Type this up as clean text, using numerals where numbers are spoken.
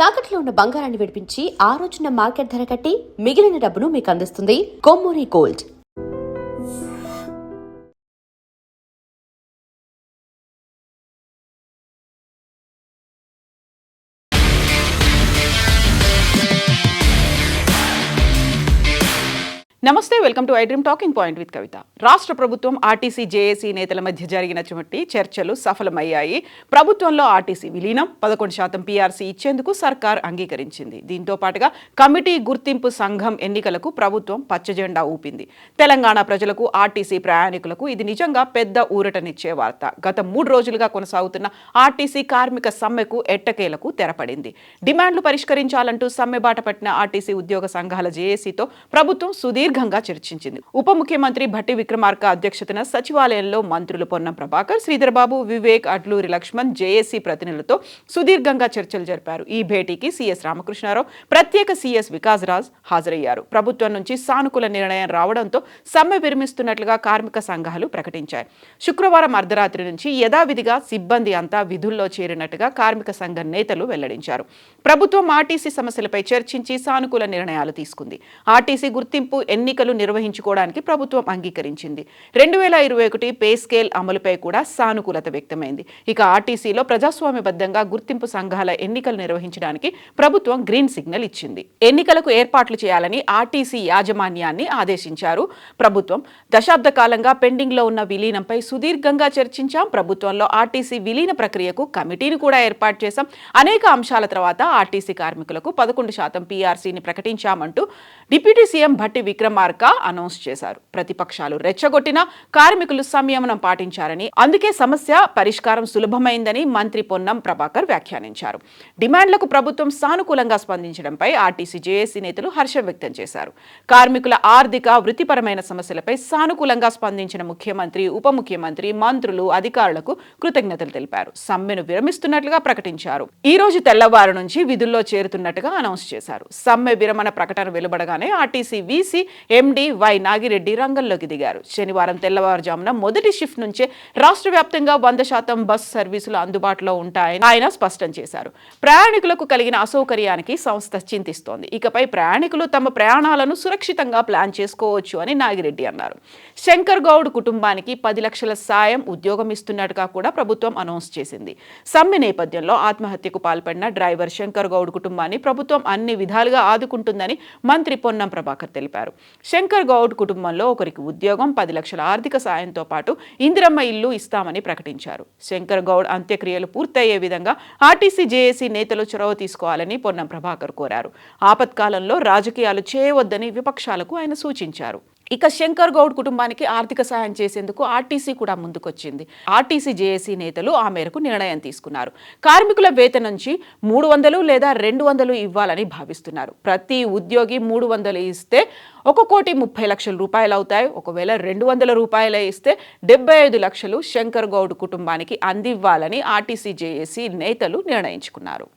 తాకట్లో ఉన్న బంగారాన్ని విడిపించి ఆ రోజున మార్కెట్ ధర కట్టి మిగిలిన డబ్బును మీకు అందిస్తుంది కొమ్మూరి గోల్డ్. నమస్తే, welcome to iDream talking point with Kavitha. రాష్ట్ర ప్రభుత్వం ఆర్టీసీ జేఏసీ నేతల మధ్య జరిగినటువంటి చర్చలు సఫలమయ్యాయి. ప్రభుత్వంలో ఆర్టీసీ విలీనం 11% పీఆర్సీ ఇచ్చేందుకు సర్కార్ అంగీకరించింది. దీంతో పాటుగా కమిటీ గుర్తింపు సంఘం ఎన్నికలకు ప్రభుత్వం పచ్చజెండా ఊపింది. తెలంగాణ ప్రజలకు, ఆర్టీసీ ప్రయాణికులకు ఇది నిజంగా పెద్ద ఊరటనిచ్చే వార్త. గత 3 రోజులుగా కొనసాగుతున్న ఆర్టీసీ కార్మిక సమ్మెకు ఎట్టకేలకు తెరపడింది. డిమాండ్లు పరిష్కరించాలంటూ సమ్మె బాట పట్టిన ఆర్టీసీ ఉద్యోగ సంఘాల జేఏసీతో ప్రభుత్వం సుదీర్ఘంగా చర్చించింది. ఉప ముఖ్యమంత్రి భట్టి విక్రమార్క అధ్యక్షతన సచివాలయంలో మంత్రులు పొన్నం ప్రభాకర్, శ్రీధర్బాబు, వివేక్, అడ్లూరి లక్ష్మణ్ జేఏసీ ప్రతినిధులతో సుదీర్ఘంగా చర్చలు జరిపారు. ఈ భేటీకి సీఎస్ రామకృష్ణారావు, ప్రత్యేక సీఎస్ వికాస్ రాజ్ హాజరయ్యారు. ప్రభుత్వం నుంచి సానుకూల నిర్ణయం రావడంతో సమ్మె విరమిస్తున్నట్లుగా కార్మిక సంఘాలు ప్రకటించాయి. శుక్రవారం అర్ధరాత్రి నుంచి యథావిధిగా సిబ్బంది అంతా విధుల్లో చేరినట్టుగా కార్మిక సంఘ నేతలు వెల్లడించారు. ప్రభుత్వం ఆర్టీసీ సమస్యలపై చర్చించి సానుకూల నిర్ణయాలు తీసుకుంది. ఆర్టీసీ గుర్తింపు ఎన్నికలు నిర్వహించుకోవడానికి ప్రభుత్వం అంగీకరించింది. 2021 పే స్కేల్ అమలుపై కూడా సానుకూలత వ్యక్తమైంది. ఇక ఆర్టీసీలో ప్రజాస్వామ్యబద్ధంగా గుర్తింపు సంఘాల ఎన్నికలు నిర్వహించడానికి ప్రభుత్వం గ్రీన్ సిగ్నల్ ఇచ్చింది. ఎన్నికలకు ఏర్పాట్లు చేయాలని ఆర్టీసీ యాజమాన్యాన్ని ఆదేశించారు ప్రభుత్వం. దశాబ్ద కాలంగా పెండింగ్ లో ఉన్న విలీనంపై సుదీర్ఘంగా చర్చించాం. ప్రభుత్వంలో ఆర్టీసీ విలీన ప్రక్రియకు కమిటీని కూడా ఏర్పాటు చేశాం. అనేక అంశాల తర్వాత ఆర్టీసీ కార్మికులకు 11% పీఆర్సీని ప్రకటించామంటూ deputy CM Bhatti Vikramarka announce చేశారు. ప్రతిపక్షాలు రెచ్చగొట్టిన కార్మికులు సంయమనం పాటించారని, అందుకే సమస్య పరిష్కారం సులభమైందని మంత్రి పొన్నం ప్రభాకర్ వ్యాఖ్యానించారు. డిమాండ్లకు ప్రభుత్వం సానుకూలంగా స్పందించడంపై ఆర్టీసీ జేఏసీ నేతలు హర్షం వ్యక్తం చేశారు. కార్మికుల ఆర్థిక, వృత్తిపరమైన సమస్యలపై సానుకూలంగా స్పందించిన ముఖ్యమంత్రి, ఉప ముఖ్యమంత్రి, మంత్రులు, అధికారులకు కృతజ్ఞతలు తెలిపారు. సమ్మెను విరమిస్తున్నట్లుగా ప్రకటించారు. ఈ రోజు తెల్లవారు నుంచి విధుల్లో చేరుతున్నట్టుగా అనౌన్స్ చేశారు. సమ్మె విరమణ ప్రకటన వెలువడగానే RTC VC MD Y Nagireddy రంగంలోకి దిగారు. శనివారం తెల్లవారుజామున మొదటి షిఫ్ట్ నుంచే రాష్ట్ర వ్యాప్తంగా 100% బస్ సర్వీసులు అందుబాటులో ఉంటాయని ఆయన స్పష్టం చేశారు. ప్రయాణికులకు కలిగిన అసౌకర్యానికి సంస్థ చింతిస్తోంది. ఇకపై ప్రయాణికులు తమ ప్రయాణాలను సురక్షితంగా ప్లాన్ చేసుకోవచ్చు అని నాగిరెడ్డి అన్నారు. శంకర్ గౌడ్ కుటుంబానికి 10 లక్షల సాయం, ఉద్యోగం ఇస్తున్నట్టుగా కూడా ప్రభుత్వం అనౌన్స్ చేసింది. సమ్మె నేపథ్యంలో ఆత్మహత్యకు పాల్పడిన డ్రైవర్ శంకర్ గౌడ్ కుటుంబాన్ని ప్రభుత్వం అన్ని విధాలుగా ఆదుకుంటుందని మంత్రి పొన్నం ప్రభాకర్ తెలిపారు. శంకర్ గౌడ్ కుటుంబంలో ఒకరికి ఉద్యోగం, 10 లక్షల ఆర్థిక సాయంతో పాటు ఇందిరమ్మ ఇల్లు ఇస్తామని ప్రకటించారు. శంకర్ గౌడ్ అంత్యక్రియలు పూర్తయ్యే విధంగా ఆర్టీసీ జేఏసీ నేతలు చొరవ తీసుకోవాలని పొన్నం ప్రభాకర్ కోరారు. ఆపత్కాలంలో రాజకీయాలు చేయవద్దని విపక్షాలకు ఆయన సూచించారు. ఇక శంకర్ గౌడ్ కుటుంబానికి ఆర్థిక సాయం చేసేందుకు ఆర్టీసీ కూడా ముందుకొచ్చింది. ఆర్టీసీ జేఏసీ నేతలు ఆ మేరకు నిర్ణయం తీసుకున్నారు. కార్మికుల వేతనం నుంచి 300 లేదా 200 ఇవ్వాలని భావిస్తున్నారు. ప్రతి ఉద్యోగి 300 ఇస్తే 1,30,00,000 రూపాయలు అవుతాయి. ఒకవేళ 200 రూపాయలే ఇస్తే 75 లక్షలు శంకర్ గౌడ్ కుటుంబానికి అందివ్వాలని ఆర్టీసీ జేఏసీ నేతలు నిర్ణయించుకున్నారు.